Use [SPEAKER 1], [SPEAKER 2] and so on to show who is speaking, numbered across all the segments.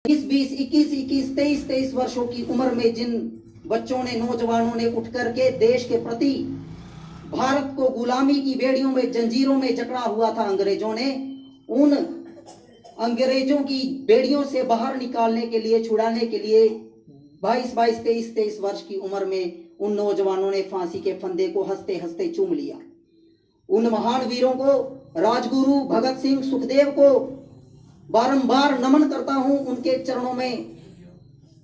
[SPEAKER 1] 20, 21, 23 वर्षों की उम्र में जिन बच्चों ने, नौजवानों ने उठ करके देश के प्रति, भारत को गुलामी की बेड़ियों में, जंजीरों में जकड़ा हुआ था अंग्रेजों ने, उन अंग्रेजों की बेड़ियों से बाहर निकालने के लिए, छुड़ाने के लिए 22, 23 वर्ष की उम्र में उन नौजवानों ने फांसी के फंदे को हंसते हंसते चूम लिया। उन महान वीरों को, राजगुरु भगत सिंह, सुखदेव को बारंबार नमन करता हूं, उनके चरणों में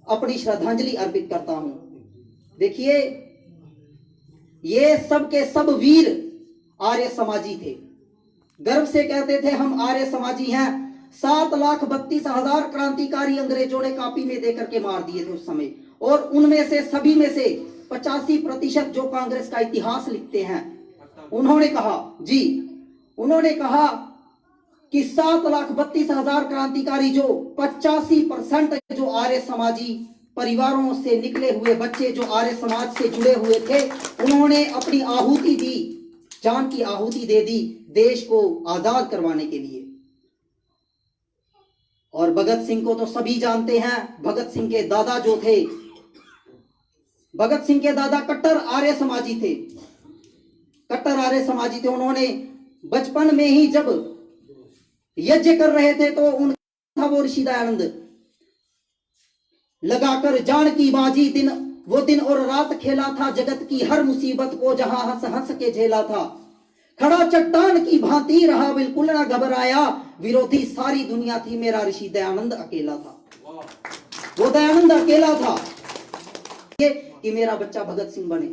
[SPEAKER 1] अपनी श्रद्धांजलि अर्पित करता हूं। देखिए, ये सब के सब वीर आर्य समाजी थे, गर्व से कहते थे हम आर्य समाजी हैं। 7,32,000 क्रांतिकारी अंग्रेजों ने कापी में देकर के मार दिए थे उस समय, और उनमें से सभी में से 85% जो कांग्रेस का इतिहास लिखते हैं, उन्होंने कहा कि 7,32,000 क्रांतिकारी, जो 85% जो आर्य समाजी परिवारों से निकले हुए बच्चे जो आर्य समाज से जुड़े हुए थे, उन्होंने अपनी आहुति दी, जान की आहुति दे दी देश को आजाद करवाने के लिए। और भगत सिंह को तो सभी जानते हैं। भगत सिंह के दादा जो थे, भगत सिंह के दादा कट्टर आर्य समाजी थे, कट्टर आर्य समाजी थे। उन्होंने बचपन में ही जब यज्ञ कर रहे थे तो उनका वो ऋषि दयानंद, लगाकर जान की बाजी दिन, वो दिन और रात खेला था, जगत की हर मुसीबत को जहां हंस हंस के झेला था, खड़ा चट्टान की भांति रहा बिल्कुल ना घबराया, विरोधी सारी दुनिया थी, मेरा ऋषि दयानंद अकेला था। वो दयानंद अकेला था कि मेरा बच्चा भगत सिंह बने।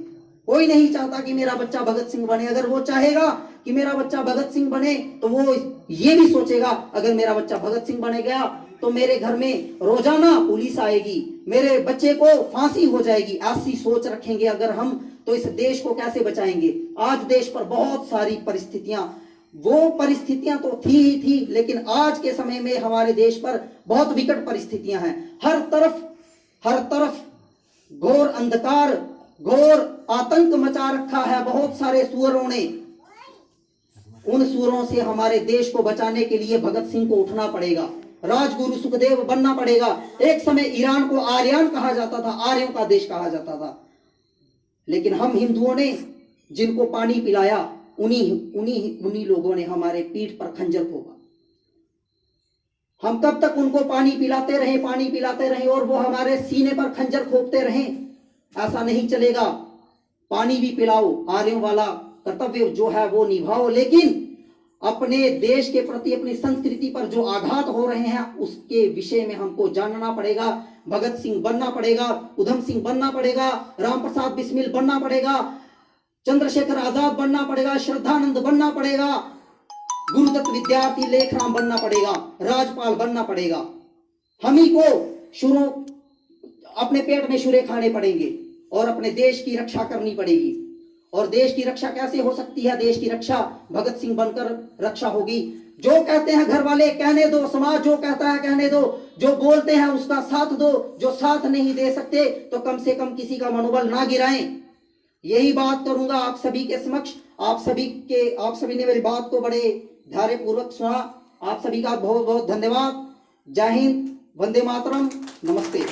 [SPEAKER 1] कोई नहीं चाहता कि मेरा बच्चा भगत सिंह बने। अगर वो चाहेगा कि मेरा बच्चा भगत सिंह बने तो वो ये भी सोचेगा, अगर मेरा बच्चा भगत सिंह बने गया तो मेरे घर में रोजाना पुलिस आएगी, मेरे बच्चे को फांसी हो जाएगी। ऐसी सोच रखेंगे अगर हम, तो इस देश को कैसे बचाएंगे। आज देश पर बहुत सारी परिस्थितियां, वो परिस्थितियां तो थी ही थी, लेकिन आज के समय में हमारे देश पर बहुत विकट परिस्थितियां हैं। हर तरफ घोर अंधकार, घोर आतंक मचा रखा है बहुत सारे सुअरों ने। उन सुअरों से हमारे देश को बचाने के लिए भगत सिंह को उठना पड़ेगा, राजगुरु सुखदेव बनना पड़ेगा। एक समय ईरान को आर्यन कहा जाता था, आर्यों का देश कहा जाता था, लेकिन हम हिंदुओं ने जिनको पानी पिलाया, उन्हीं लोगों ने हमारे पीठ पर खंजर ठोका। हम कब तक उनको पानी पिलाते रहे और वो हमारे सीने पर खंजर ठोकते रहे? ऐसा नहीं चलेगा। पानी भी पिलाओ, आर्यों वाला कर्तव्य जो है वो निभाओ, लेकिन अपने देश के प्रति, अपनी संस्कृति पर जो आघात हो रहे हैं उसके विषय में हमको जानना पड़ेगा। भगत सिंह बनना पड़ेगा, उधम सिंह बनना पड़ेगा, राम प्रसाद बिस्मिल बनना पड़ेगा, चंद्रशेखर आजाद बनना पड़ेगा, श्रद्धानंद बनना पड़ेगा, गुरुदत्त विद्यार्थी लेखराम बनना पड़ेगा, राजपाल बनना पड़ेगा। हम ही को शुरू अपने पेट में शुरे खाने पड़ेंगे और अपने देश की रक्षा करनी पड़ेगी। और देश की रक्षा कैसे हो सकती है? देश की रक्षा भगत सिंह बनकर रक्षा होगी। जो कहते हैं घर वाले कहने दो, समाज जो कहता है कहने दो, जो बोलते हैं उसका साथ दो, जो साथ नहीं दे सकते तो कम से कम किसी का मनोबल ना गिराएं। यही बात करूंगा आप सभी के समक्ष। आप सभी ने मेरी बात को बड़े धैर्यपूर्वक सुना। आप सभी का बहुत बहुत धन्यवाद। जय हिंद, वंदे मातरम, नमस्ते।